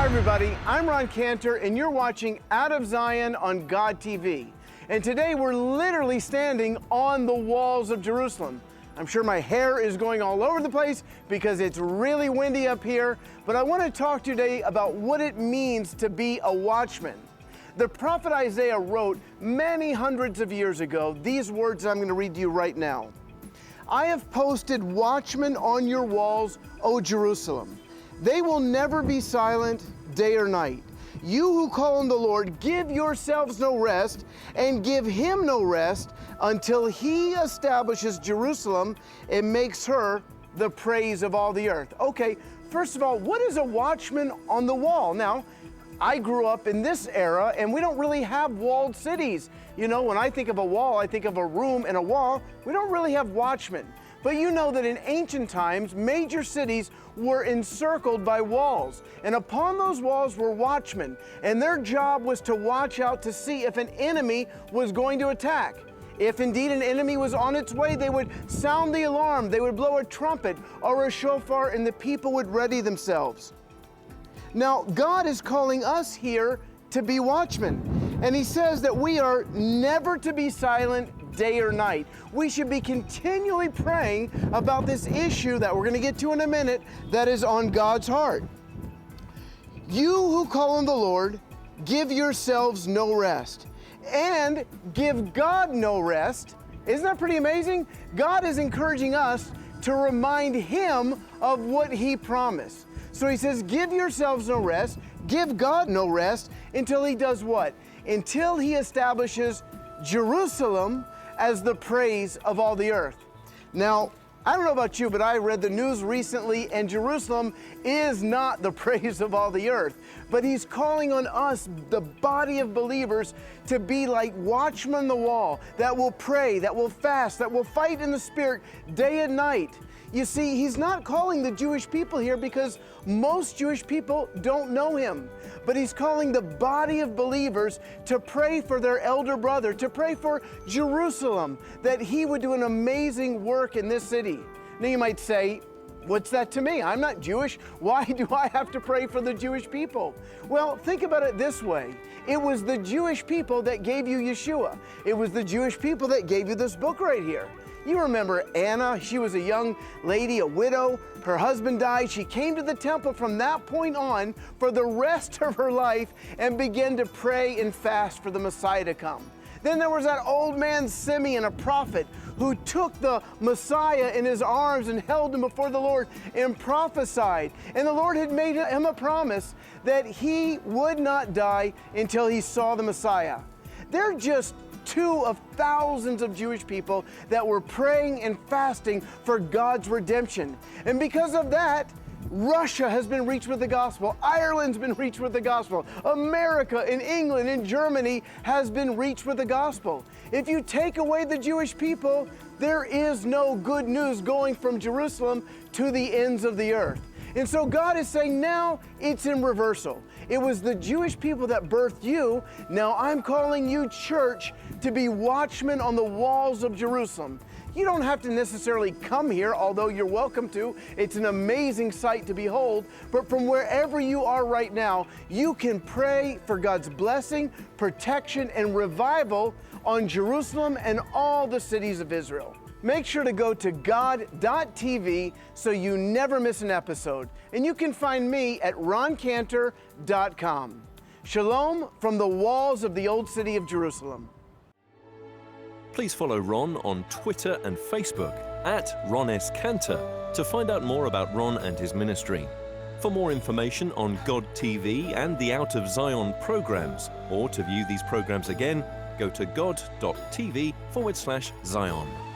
Hi everybody, I'm Ron Cantor and you're watching Out of Zion on God TV. And today we're literally standing on the walls of Jerusalem. I'm sure my hair is going all over the place because it's really windy up here, but I want to talk today about what it means to be a watchman. The prophet Isaiah wrote many hundreds of years ago these words I'm going to read to you right now. I have posted watchmen on your walls, O Jerusalem. They will never be silent day or night. You who call on the Lord, give yourselves no rest and give him no rest until he establishes Jerusalem and makes her the praise of all the earth. Okay, first of all, what is a watchman on the wall? Now, I grew up in this era and we don't really have walled cities. You know, when I think of a wall, I think of a room and a wall. We don't really have watchmen. But you know that in ancient times, major cities were encircled by walls. And upon those walls were watchmen. And their job was to watch out to see if an enemy was going to attack. If indeed an enemy was on its way, they would sound the alarm. They would blow a trumpet or a shofar and the people would ready themselves. Now, God is calling us here to be watchmen. And he says that we are never to be silent day or night. We should be continually praying about this issue that we're going to get to in a minute that is on God's heart. You who call on the Lord, give yourselves no rest and give God no rest. Isn't that pretty amazing? God is encouraging us to remind him of what he promised. So he says, give yourselves no rest, give God no rest until he does what? Until he establishes Jerusalem as the praise of all the earth. Now, I don't know about you, but I read the news recently and Jerusalem is not the praise of all the earth. But he's calling on us, the body of believers, to be like watchmen on the wall that will pray, that will fast, that will fight in the Spirit day and night. You see, he's not calling the Jewish people here because most Jewish people don't know him. But he's calling the body of believers to pray for their elder brother, to pray for Jerusalem, that he would do an amazing work in this city. Now you might say, what's that to me? I'm not Jewish. Why do I have to pray for the Jewish people? Well, think about it this way. It was the Jewish people that gave you Yeshua. It was the Jewish people that gave you this book right here. You remember Anna, she was a young lady, a widow. Her husband died. She came to the temple from that point on for the rest of her life and began to pray and fast for the Messiah to come. Then there was that old man Simeon, a prophet, who took the Messiah in his arms and held him before the Lord and prophesied. And the Lord had made him a promise that he would not die until he saw the Messiah. They're just two of thousands of Jewish people that were praying and fasting for God's redemption. And because of that, Russia has been reached with the gospel. Ireland's been reached with the gospel. America and England and Germany has been reached with the gospel. If you take away the Jewish people, there is no good news going from Jerusalem to the ends of the earth. And so God is saying now it's in reversal. It was the Jewish people that birthed you. Now I'm calling you, church, to be watchmen on the walls of Jerusalem. You don't have to necessarily come here, although you're welcome to. It's an amazing sight to behold. But from wherever you are right now, you can pray for God's blessing, protection, and revival on Jerusalem and all the cities of Israel. Make sure to go to God.tv so you never miss an episode. And you can find me at roncantor.com. Shalom from the walls of the old city of Jerusalem. Please follow Ron on Twitter and Facebook at Ron S. Cantor to find out more about Ron and his ministry. For more information on God TV and the Out of Zion programs, or to view these programs again, go to god.tv/Zion.